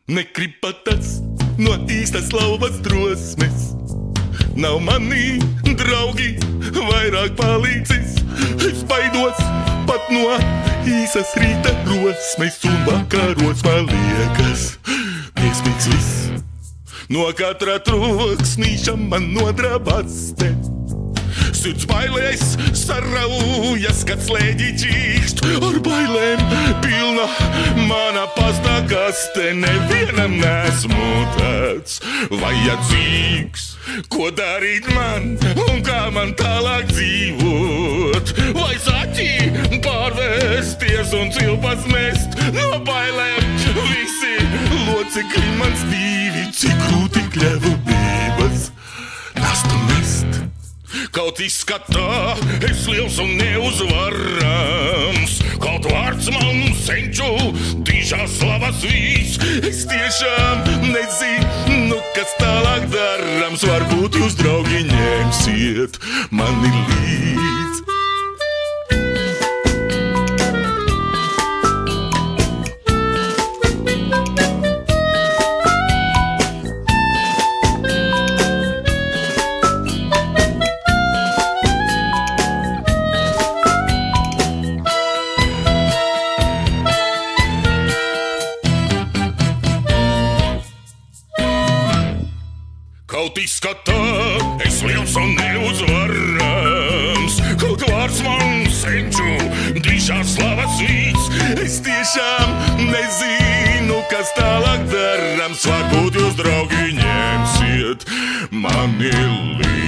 Negribat tas no īstas lauvas drosmes. Nav manī draugi vairāk palīdzis. Es baidos pat no īsas rīta rosmes. Un vakaros man liekas briesmīgs viss. No katra troksnīša man nodrabaste. Sirds bailēs saraujas, kad slēģi čīkst. Ar bailēm pilna mana pasta kaste. Nevienam nesmu tāds vajadzīgs. Ko darīt man un kā man tālāk dzīvot? Vai zaķī pārvēsties un cilpas mest? No bailēm visi locekļi mans divi. Cik grūti kļevu bības nastu nest. Kaut izskatā es liels un neuzvarams. Kaut vārds man senču dižā slavas vīs. Es tiešām nezinu, kas tālāk darams. Varbūt jūs, draugi, ņemsiet mani līdz. Kaut izskatā es liels un neuzvarams. Kaut vārds man senču dižā slavas vīts. Es tiešām nezinu, kas tālāk darams. Varbūt jūs, draugi, ņemsiet mani līdz.